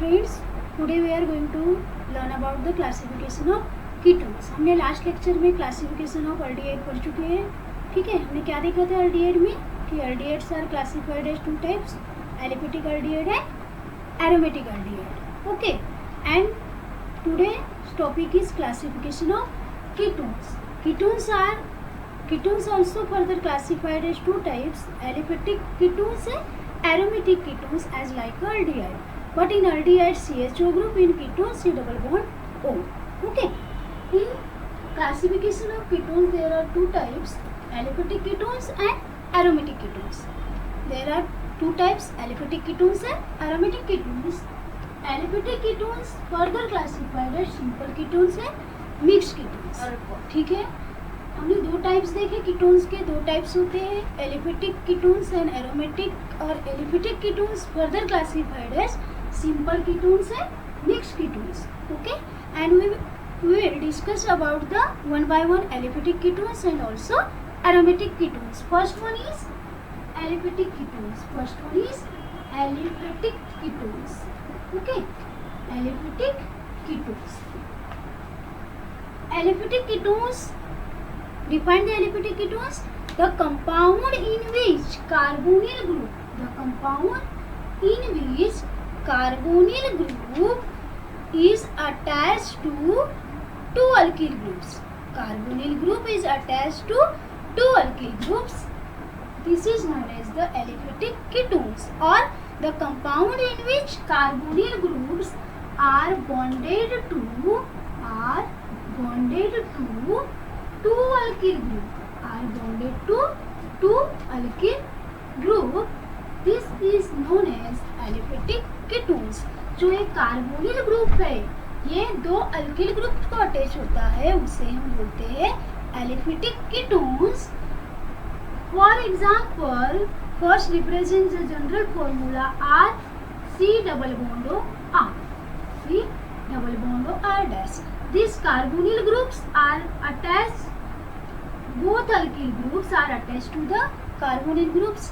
Friends, today we are going to learn about the classification of ketones. हमने last lecture में classification of aldehyde पढ़ चुके हैं। ठीक है, हमने क्या देखा था एल्डिहाइड में कि aldehydes are classified as two types, aliphatic aldehyde and aromatic aldehyde. Okay, and today topic is classification of ketones. Ketones also further classified as two types, aliphatic ketones and aromatic ketones as like aldehyde. But in aldehyde CHO group, in ketones C double bond O. Okay. In classification of ketones there are two types, aliphatic ketones and aromatic ketones. There are two types, aliphatic ketones and aromatic ketones. Aliphatic ketones further classified as simple ketones and mixed ketones. ठीक है, हमने दो types देखे ketones के। दो types होते हैं, aliphatic ketones and aromatic. और aliphatic ketones further classified as simple ketones and mixed ketones. Okay, and we will discuss about the one by one aliphatic ketones and also aromatic ketones. First one is aliphatic ketones. Okay, aliphatic ketones define the aliphatic ketones, the compound in which carbonyl group is attached to two alkyl groups. Carbonyl group is attached to two alkyl groups. This is known as the aliphatic ketones. Or the compound in which carbonyl groups are bonded to two alkyl group. This is known as aliphatic ketones. जो एक carbonyl group है, ये दो alkyl group को attach होता है, उसे हम बोलते हैं aliphatic ketones. For example, first represent the general formula R C double bond O R dash. These carbonyl groups are attached, both alkyl groups are attached to the carbonyl groups.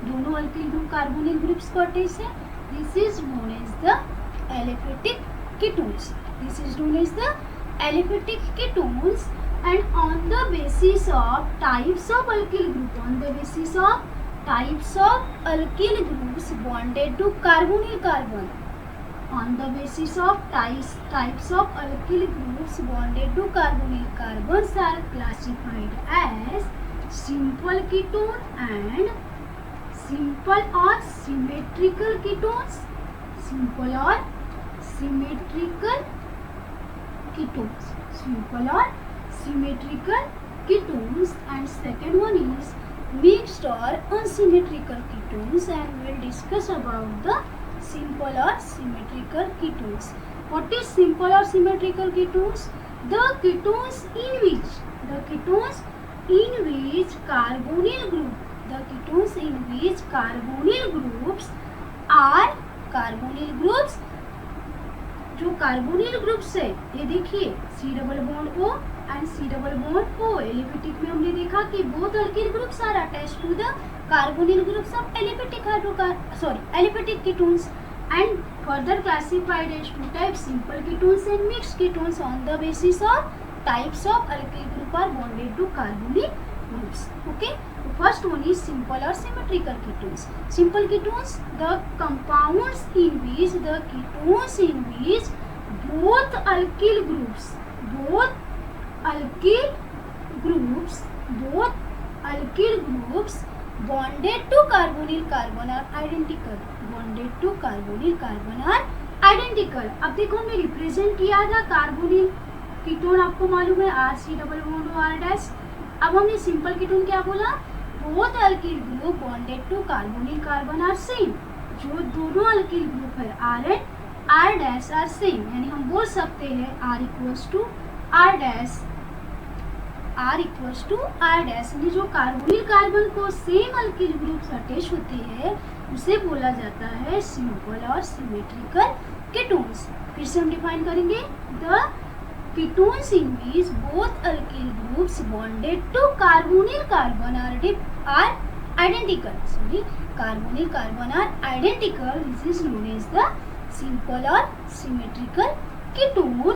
दोनों alkyl group carbonyl groups को attach है. This is known as the aliphatic ketones. And on the basis of types of alkyl groups bonded to carbonyl carbon. On the basis of types of alkyl groups bonded to carbonyl carbons are classified as simple ketone and simple or symmetrical ketones. And second one is mixed or unsymmetrical ketones, and we will discuss about the simple or symmetrical ketones. What is simple or symmetrical ketones? The ketones in which carbonyl groups are जो carbonyl groups है, ये देखिए C double bond O and C double bond O. Aliphatic में हमने देखा कि both alkyl groups are attached to the carbonyl groups of aliphatic ketones and further classified as two types, simple ketones and mixed ketones, on the basis of types of alkyl group are bonded to carbonyl groups. Okay, first one is simple or symmetrical ketones. Simple ketones, the compounds in which both alkyl groups bonded to carbonyl carbon are identical. अब देखो हमने represent किया था carbonyl ketone, आपको मालूम है R C double bond O R dash. अब हमने सिंपल कीटोन क्या बोला? Both alkyl group bonded to carbonyl carbon are same. जो दोनों अल्किल ग्रुप है R and R dash R same, यानी हम बोल सकते हैं R equals to R dash, यानी जो कार्बोनिल कार्बन को सेम अल्किल ग्रुप्स अटैच होते हैं उसे बोला जाता है सिंपल और सिमेट्रिकल कीटोन्स। फिर से हम डिफाइन करेंगे, the ketones in which both alkyl groups bonded to carbonyl carbon are identical. Carbonyl carbon are identical. This is known as the simple और सिमेट्रिकल कीटोन।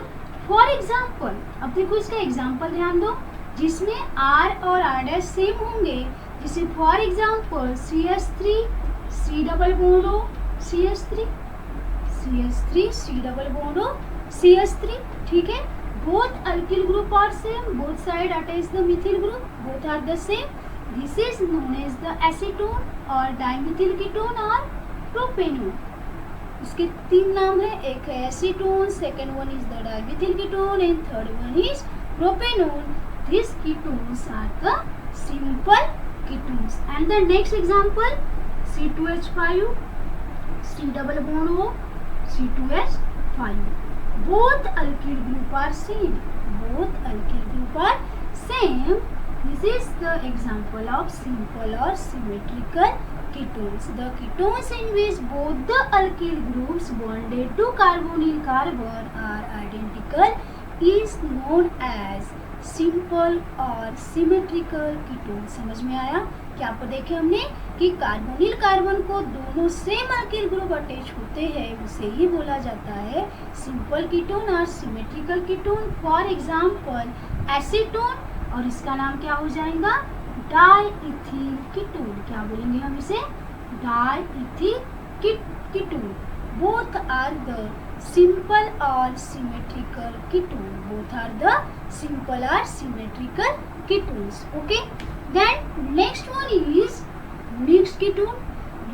फॉर एग्जाम्पल, अब देखो इसका example ध्यान दो जिसमें R और R' सेम होंगे, जैसे for example CH3 C double bond O CH3, CH3 C double bond O CH3, ठीक है। Both alkyl group are same, both side attach the methyl group, both are the same. This is known as the acetone और dimethyl ketone और propanone. इसके तीन नाम है, एक है acetone, second one is the dimethyl ketone and third one is propanone. These ketones are the simple ketones. And the next example, C2H5, C double bond O, C2H5. Both alkyl group are same. Both alkyl group are same. This is the example of simple or symmetrical ketones. The ketones in which both the alkyl groups bonded to carbonyl carbon are identical is known as simple और symmetrical ketone. समझ में आया? क्या आपको देखे हमने कि carbonyl carbon को दोनों सेम अल्किल ग्रुप अटैच होते हैं, उसे ही बोला जाता है सिंपल कीटोन और symmetrical ketone. For example acetone, और इसका नाम क्या हो जाएगा? Diethyl ketone. क्या बोलेंगे हम इसे? Diethyl ketone. Both are the simple or symmetrical ketone. Both are the simple or symmetrical ketones. Okay. Then next one is mixed ketone.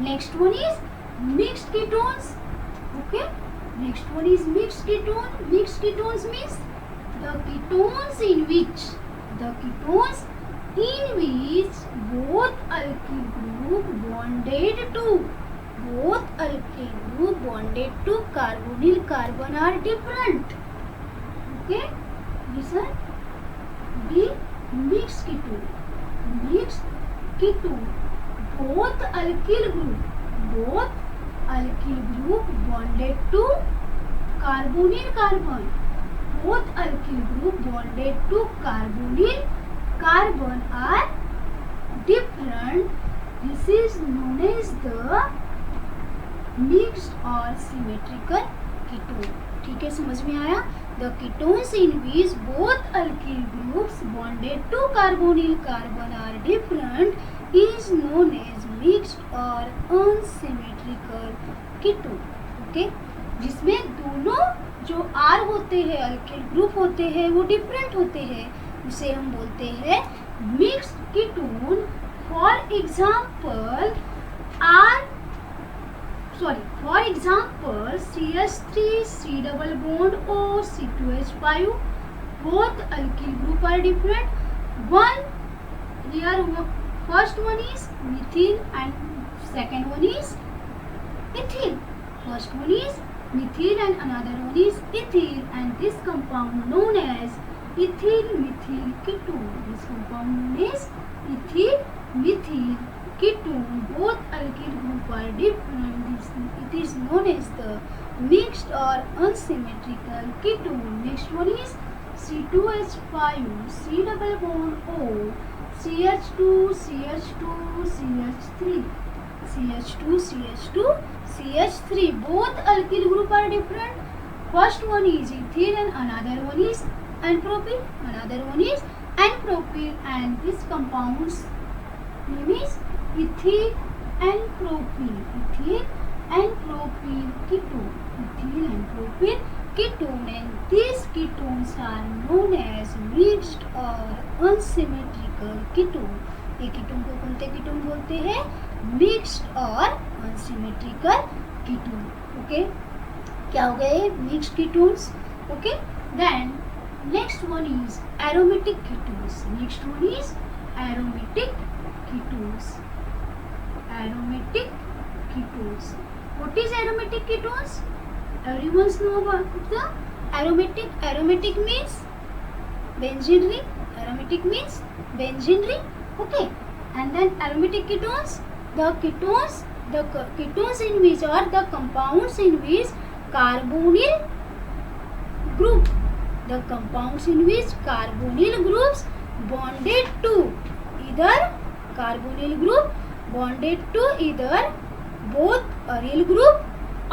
Next one is mixed ketones. Okay. Next one is mixed ketone. Mixed ketones means the ketones in which both alkyl group bonded to carbonyl carbon are different. Okay, listen. The mixed ketone. Mixed ketone. Both alkyl group bonded to carbonyl carbon. Both alkyl group bonded to carbonyl carbon are different. This is known as the mixed or symmetrical ketone. ठीक है, समझ में आया? The ketones in which both alkyl groups bonded to carbonyl carbon are different is known as mixed or unsymmetrical ketone. Okay? जिसमें दोनों जो R होते हैं, alkyl group होते हैं, वो different होते हैं, उसे हम बोलते हैं mixed ketone. For example, CH3 C double bond O C2H5, both alkyl group are different. First one is methyl and second one is ethyl. First one is methyl and another one is ethyl, and this compound known as ethyl methyl ketone. This compound known as ethyl methyl ketone. Both alkyl group are different. It is known as the mixed or unsymmetrical ketone. Next one is C2H5 C double bond O CH2 CH2 CH3 CH2 CH2 CH3. Both alkyl group are different. First one is ethyl and another one is n-propyl. Another one is n-propyl, and this compound's name is ethyl n-propyl. Ethyl n-propyl ketone. Ethyl n-propyl ketone, and these ketones are known as mixed or unsymmetrical ketone. ये ketone को कौन से ketone बोलते हैं? Mixed और unsymmetrical ketone. Okay, क्या हो गए? Mixed ketones. Okay, then next one is aromatic ketones. Next one is aromatic ketones. Aromatic ketones. What is aromatic ketones? Everyone know about the aromatic. Aromatic means benzene ring. Aromatic means benzene ring. Okay, and then aromatic ketones. The ketones in which are the compounds in which carbonyl group. The compounds in which carbonyl groups bonded to either both aryl group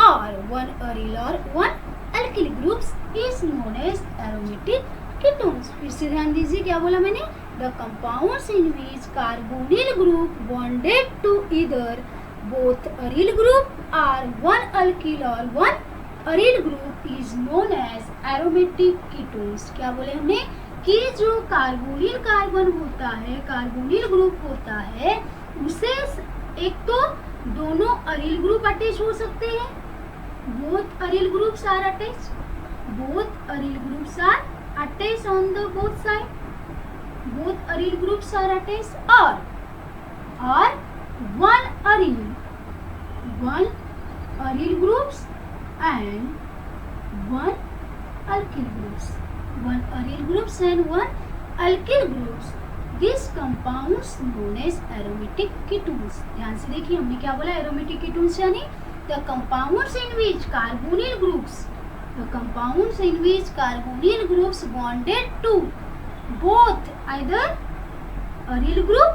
or one aryl or one alkyl groups is known as aromatic ketones. फिर से ध्यान दीजिए क्या बोला मैंने, the compounds in which carbonyl group bonded to either both aryl group or one alkyl or one aryl group is known as aromatic ketones. क्या बोले हमने कि जो कार्बोनिल कार्बन होता है, कार्बोनिल ग्रुप होता है, उसे एक तो दोनों अरिल ग्रुप अटैच हो सकते हैं, both aryl groups are attach, both aryl groups are attach on the both side, both aryl groups are attach, और one aryl groups and one alkyl groups, one aryl groups and one alkyl groups. These compounds known as aromatic ketones. ध्यान से देखिए हमने क्या बोला, aromatic ketones यानी the compounds in which carbonyl groups, the compounds in which carbonyl groups bonded to both either aryl group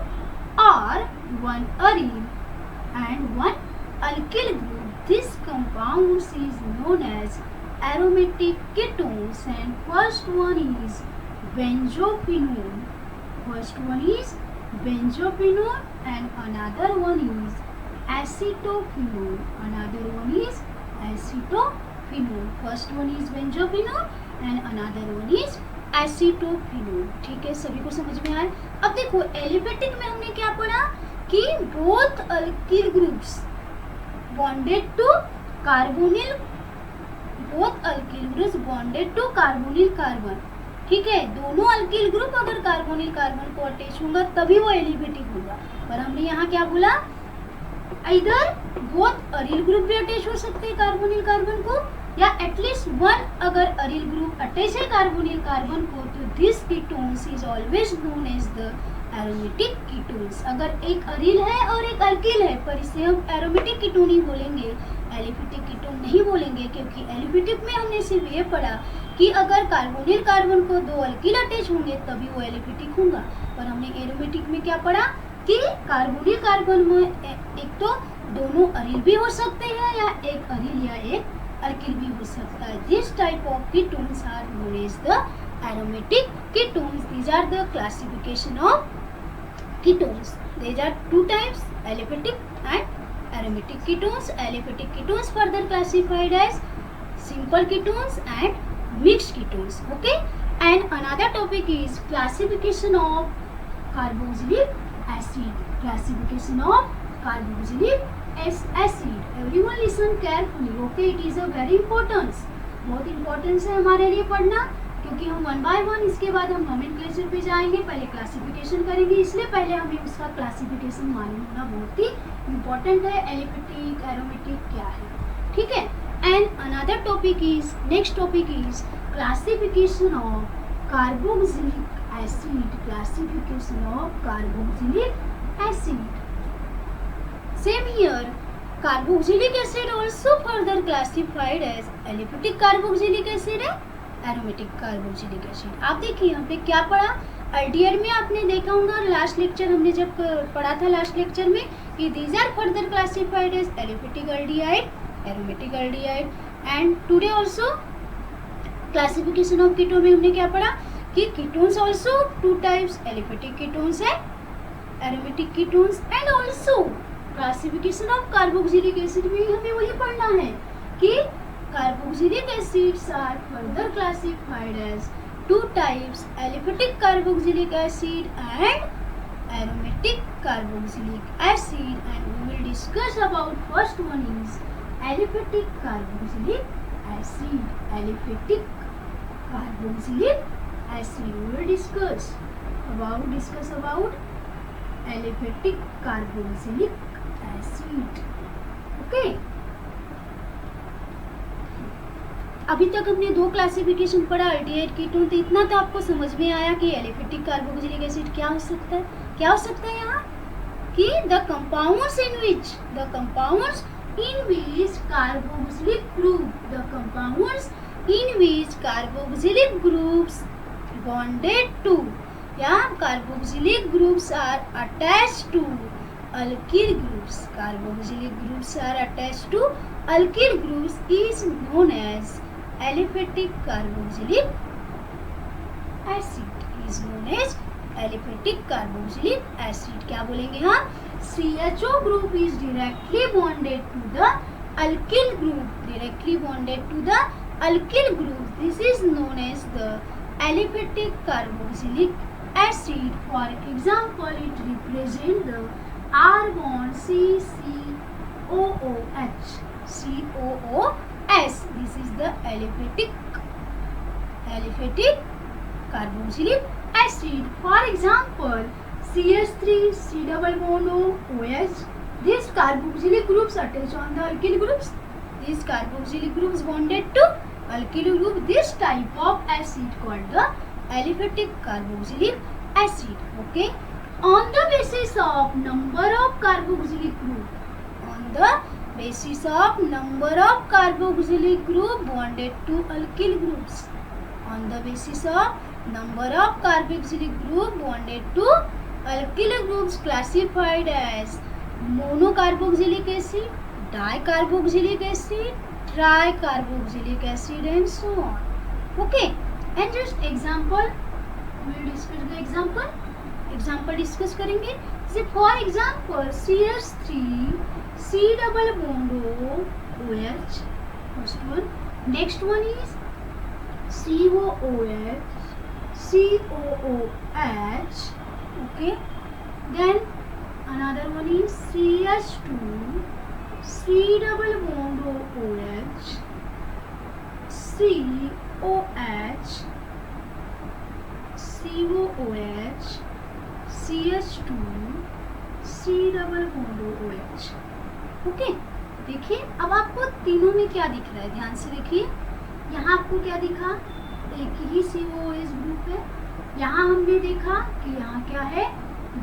or one aryl and one alkyl group. This compounds is known as aromatic ketones, and first one is benzophenone. First one is benzophenone and another one is acetophenone. Another one is acetophenone. First one is benzophenone and another one is acetophenone. ठीक है, सभी को समझ में आया। अब देखो aliphatic में हमने क्या पढ़ा कि both alkyl groups bonded to carbonyl, both alkyl groups bonded to carbonyl carbon. ठीक है, दोनों अल्किल ग्रुप अगर कार्बोनिल कार्बन को अटैच होगा तभी वो एलिफेटिक होगा। पर हमने यहाँ क्या बोला, इधर बोथ अरिल ग्रुप भी अटैच हो सकते हैं कार्बोनिल कार्बन को, या एटलीस्ट वन अगर अरिल ग्रुप अटैच है कार्बोनिल कार्बन को, तो this ketones is always known as the aromatic ketones. अगर एक अरिल है और एक अल्किल है, पर इसे हम एरोमेटिक कीटोन ही बोलेंगे, एलिफेटिक कीटोन नहीं बोलेंगे, क्योंकि एलिफेटिक में हमने सिर्फ ये पढ़ा कि अगर कार्बोनिल कार्बन को दो अल्किल अटैच होंगे तभी वो एलिफेटिक होगा। पर हमने एरोमेटिक में क्या पढ़ा कि कार्बोनिल कार्बन में एक तो दोनों अरिल भी हो सकते हैं, या एक अरिल या एक अल्किल भी हो सकता है। This type of ketones are known as the aromatic ketones. These are the classification of ketones. These are two types, aliphatic and aromatic ketones. Aliphatic ketones further classified as simple ketones and mixed ketones. Okay, and another topic is classification of carboxylic acid. Classification of carboxylic acid. Everyone listen carefully. Okay, it is a very important, बहुत importance है हमारे लिए पढ़ना, क्योंकि हम one by one इसके बाद हम नोमेनक्लेचर पे जाएंगे, पहले क्लासिफिकेशन करेंगे, इसलिए पहले हमें उसका क्लासिफिकेशन मालूम होना बहुत ही इम्पोर्टेंट है। एलिफेटिक एरोमेटिक क्या है, ठीक है। And another topic is, next topic is classification of carboxylic acid. Classification of carboxylic acid. Same here, carboxylic acid also further classified as aliphatic carboxylic acid है, एरोमेटिक कार्बोक्सिलिक एसिड। आप देखिए यहाँ पे क्या पढ़ा, अल्डिहाइड में आपने देखा होगा लास्ट लेक्चर हमने जब पढ़ा था, लास्ट लेक्चर में कि these are further classified as aliphatic aldehyde, aromatic aldehyde. And today also classification of ketone में हमने क्या पढ़ा कि ketones also two types, aliphatic ketones है, aromatic ketones, and also classification of carboxylic acid में हमें वही पढ़ना है कि carboxylic acids are further classified as two types, aliphatic carboxylic acid and aromatic carboxylic acid. And we will discuss about first one is aliphatic carboxylic acid. Aliphatic carboxylic acid. We will discuss about aliphatic carboxylic acid. Okay. अभी तक हमने दो classification पढ़ा, aldehyde ketone, तो इतना तो आपको समझ में आया कि एलिफेटिक कार्बोक्सिलिक एसिड क्या हो सकता है, क्या हो सकता है यहाँ कि the compounds in which carboxylic groups bonded to, या carboxylic groups are attached to alkyl groups. Carboxylic groups are attached to alkyl groups is known as aliphatic carboxylic acid. Is known as aliphatic carboxylic acid. क्या बोलेंगे हम? CHO group is directly bonded to the alkyl group. Directly bonded to the alkyl group. This is known as the aliphatic carboxylic acid. For example, it represents the R bond CCOOH. COOS. This is the aliphatic carboxylic acid. For example, CH3 C double bond OH. These carboxylic groups attach on the alkyl groups. These carboxylic groups bonded to alkyl group. This type of acid called the aliphatic carboxylic acid. Okay. On the basis of number of carboxylic group. On the basis of number of carboxylic group bonded to alkyl groups. On the basis of number of carboxylic group bonded to alkyl groups classified as monocarboxylic acid, dicarboxylic acid, tricarboxylic acid and so on. Okay, and just example, we will discuss the example discuss करेंगे. So for example, CH3 C double bond OH, first one. Next one is COOH COOH. Okay, then another one is CH2 C double bond OH COH CH2 C double bond OH. Okay, देखिए अब आपको तीनों में क्या दिख रहा है, ध्यान से देखिए. यहाँ आपको क्या दिखा? एक ही COOH ग्रुप है. यहाँ हमने देखा कि यहाँ क्या है,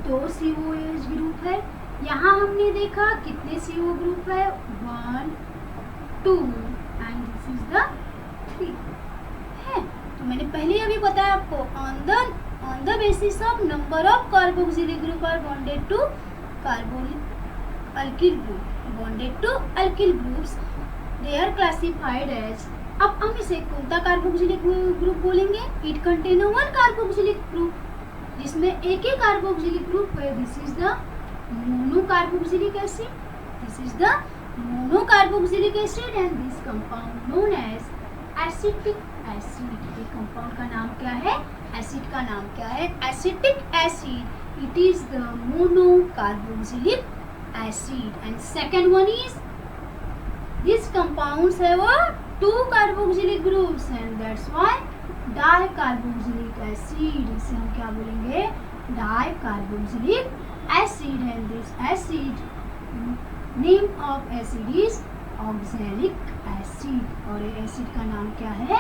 2 COOH ग्रुप है. यहाँ हमने देखा कितने CO ग्रुप है, 1 2 एंड दिस इज द 3 है. तो मैंने पहले अभी बताया आपको, on the basis of number of carboxylic group are bonded to alkyl group, bonded to alkyl groups, they are classified as. अब हम इसे कौन सा कार्बोक्सिलिक ग्रुप बोलेंगे? It contain one carboxylic group, जिसमें एक ही कार्बोक्सिलिक ग्रुप है. This is the monocarboxylic acid. This is the monocarboxylic acid and this compound known as acetic acid. ये कंपाउंड का नाम क्या है? एसिड का नाम क्या है? Acetic acid. It is the monocarboxylic acid. And second one is, these compounds have 2 carboxylic groups and that's why dicarboxylic acid. इसे हम क्या बोलेंगे? dicarboxylic acid. And this acid, name of acid is oxalic acid. और ये acid का नाम क्या है?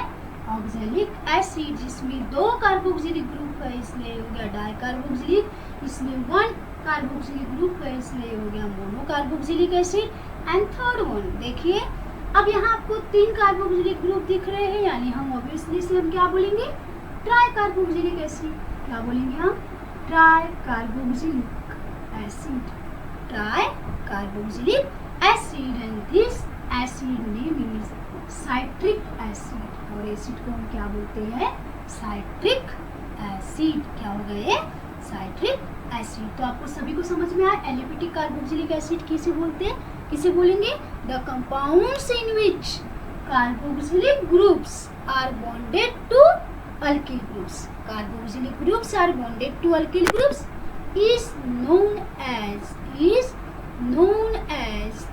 Oxalic acid. जिसमें 2 कार्बोक्सिलिक ग्रुप है इसलिए हो गया डाइकार्बोक्सिलिक. इसमें 1 कार्बोक्सिलिक ग्रुप है इसलिए हो गया monocarboxylic acid. And third one देखिए, अब यहाँ आपको 3 कार्बोक्सिलिक ग्रुप दिख रहे हैं, यानी हम ऑब्वियसली से हम क्या बोलेंगे? Try carboxylic acid. क्या बोलेंगे हम? Try carboxylic acid. Try carboxylic acid. And this acid name is citric acid. और एसिड को हम क्या बोलते हैं? Citric acid. क्या हो गए? Citric acid. तो आपको सभी को समझ में आया एलिफेटिक कार्बोक्सिलिक एसिड किसे बोलते हैं, किसे बोलेंगे? The compounds in which carboxylic groups are bonded to alkyl groups. Carboxylic groups are bonded to alkyl groups is known as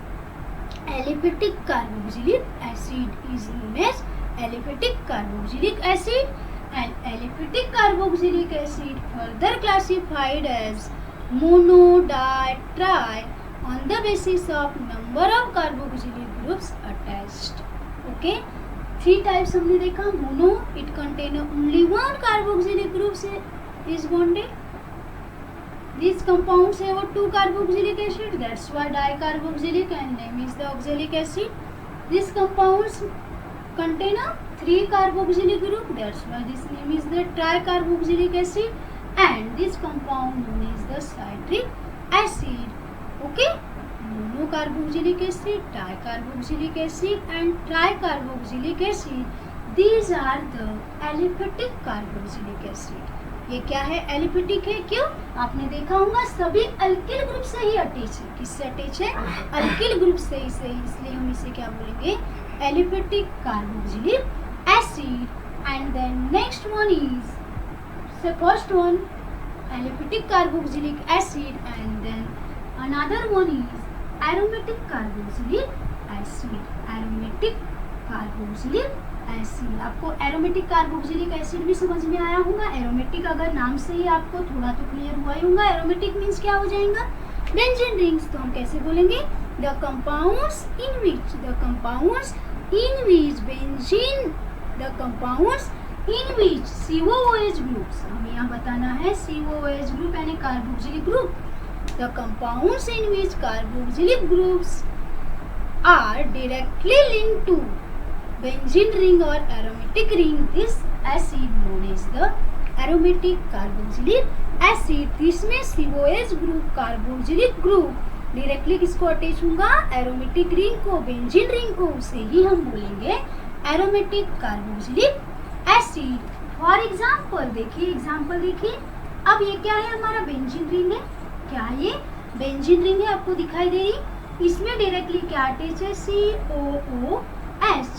aliphatic carboxylic acid. Is known as aliphatic carboxylic acid. And aliphatic carboxylic acid further classified as mono, di, tri on the basis of number of carboxylic groups attached. Okay, 3 types हमने देखा. Mono, it contain only 1 carboxylic group is bonded. These compounds have 2 carboxylic acid, that's why dicarboxylic and name is the oxalic acid. These compounds contain 3 carboxylic group, that's why this name is the tricarboxylic acid. And this compound known as the citric acid. Okay, mono carboxylic acid, di carboxylic acid and tri carboxylic acid, these are the aliphatic carboxylic acid. ये क्या है? Aliphatic है। क्यों? आपने देखा होगा सभी alkyl group से ही अटैच है। किससे अटैच है? अल्किल ग्रुप से, इसलिए हम इसे क्या बोलेंगे? Aliphatic carboxylic acid. And then next one is first one aliphatic carboxylic acid and then another one is aromatic carboxylic acid, aromatic carboxylic acid। आपको एरोमेटिक कार्बोक्सिलिक एसिड भी समझ में आया होगा। एरोमेटिक अगर नाम से ही आपको थोड़ा तो क्लियर हुआ ही होगा। एरोमेटिक मीन्स क्या हो जाएगा? Benzene rings. तो हम कैसे बोलेंगे? The compounds in which benzene, the compounds in which COOH groups, हमें यहाँ बताना है COOH ग्रुप यानी carboxylic group. The compounds in which carboxylic groups are directly linked to benzene ring or aromatic ring, this acid known as the aromatic carboxylic acid। इसमें COOH group, carboxylic group directly किसको attach होगा? Aromatic ring को, benzene ring को, उसे ही हम बोलेंगे aromatic carboxylic acid. For example देखिए, अब ये क्या है? हमारा बेंजीन रिंग है। क्या ये? बेंजीन रिंग है, आपको दिखाई दे रही। इसमें डायरेक्टली क्या अटैच है? COOH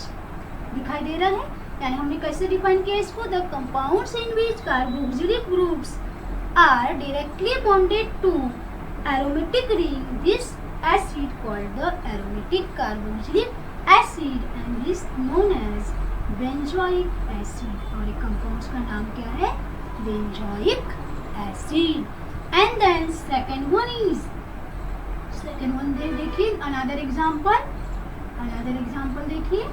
दिखाई दे रहा है। यानी हमने कैसे डिफाइन किया इसको? The compounds in which carboxylic groups are directly bonded to aromatic ring, this acid called the aromatic carboxylic acid and is known as benzoic acid. और ये कंपाउंड्स का नाम क्या है? Benzoic acid. And then second one देखिए, another example देखिए,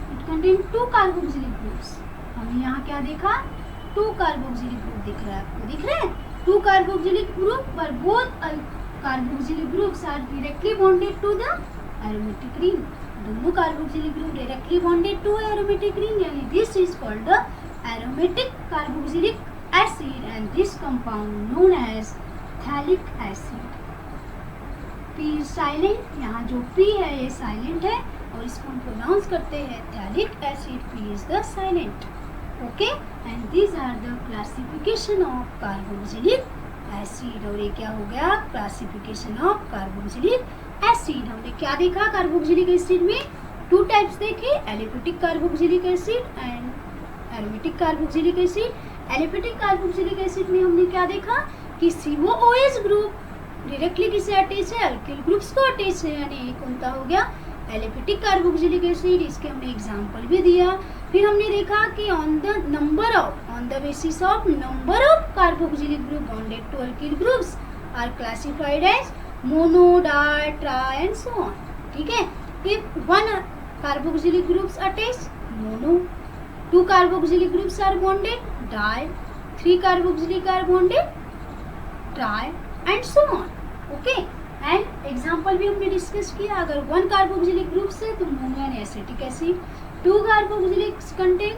it contain two carboxylic groups। हमने यहाँ क्या देखा? 2 कार्बोक्सिलिक ग्रुप दिख रहा है, आपको दिख रहा है? 2 कार्बोक्सिलिक ग्रुप पर both carboxylic groups are directly bonded to the aromatic ring. दोनों carboxylic group directly bonded to aromatic ring, यानी this is called the aromatic carboxylic acid and this compound known as phthalic acid। P silent, यहाँ जो P है ये silent है और इसको हम प्रोनाउंस करते हैं phthalic acid। P is the silent, okay? And these are the classification of carboxylic acid। और ये क्या हो गया? classification of carboxylic acid। हमने क्या देखा? कार्बोक्सिलिक एसिड में 2 टाइप्स देखे, aliphatic carboxylic acid and aromatic carboxylic acid. Aliphatic carboxylic acid में हमने क्या देखा कि COOH ग्रुप डायरेक्टली किसे अटैच है? अल्किल ग्रुप्स को अटैच है, यानी ये कौन सा हो गया? Aliphatic carboxylic acid. इसके हमने एग्जांपल भी दिया। फिर हमने देखा कि on the basis of number of carboxylic group bonded to alkyl groups are classified as mono, di, tri and so on. ठीक है? If 1 carboxylic groups attach, mono, 2 carboxylic groups are bonded, di, 3 carboxylic are bonded, tri and so on. Okay, and example भी हमने discuss किया। अगर 1 carboxylic group से तो mono and acetic acid, 2 carboxylic contain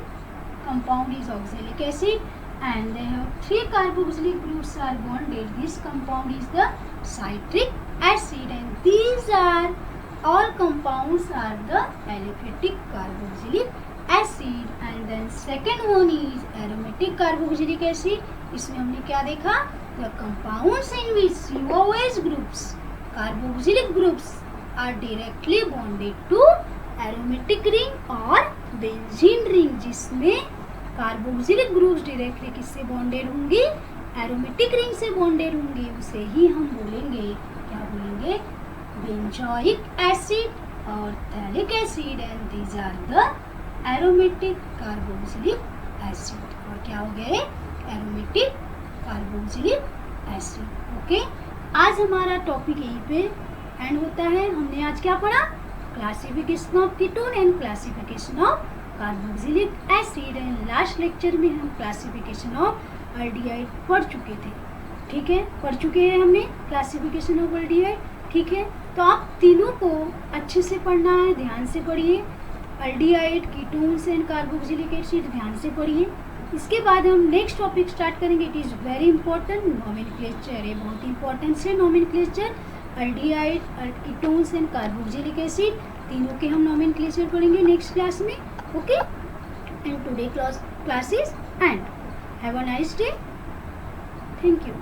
compound is oxalic acid and they have 3 carboxylic groups are bonded, this compound is the citric acid and these are all compounds are the aliphatic carboxylic acid। and then second one is aromatic carboxylic acid। इसमें हमने क्या देखा? the compounds in which COOH groups, carboxylic groups are directly bonded to aromatic ring और benzene ring, जिसमें carboxylic groups directly किससे bonded होंगे? Aromatic ring से bonded होंगे, उसे ही हम बोलेंगे, क्या बोलेंगे? बेंजोइक एसिड और phthalic acid and these are the aromatic carboxylic acid. और क्या हो गए? Aromatic carboxylic acid. ओके, आज हमारा टॉपिक यहीं पे एंड होता है। हमने आज क्या पढ़ा? Classification of ketone and classification of carboxylic acid and last lecture में हम क्लासिफिकेशन ऑफ एल्डिहाइड पढ़ चुके थे। ठीक है, पढ़ चुके हैं हमने क्लासिफिकेशन ऑफ एल्डिहाइड। ठीक है, तो आप तीनों को अच्छे से पढ़ना है, ध्यान से पढ़िए। Aldehyde, ketones and carboxylic acid ध्यान से पढ़िए। इसके बाद हम नेक्स्ट टॉपिक स्टार्ट करेंगे। It is very important, nomenclature है, बहुत इंपॉर्टेंट है nomenclature. Aldehyde, ketones and carboxylic acid, तीनों के हम नोमेनक्लेचर पढ़ेंगे नेक्स्ट क्लास में। Okay, and today class is and have a nice day. Thank you.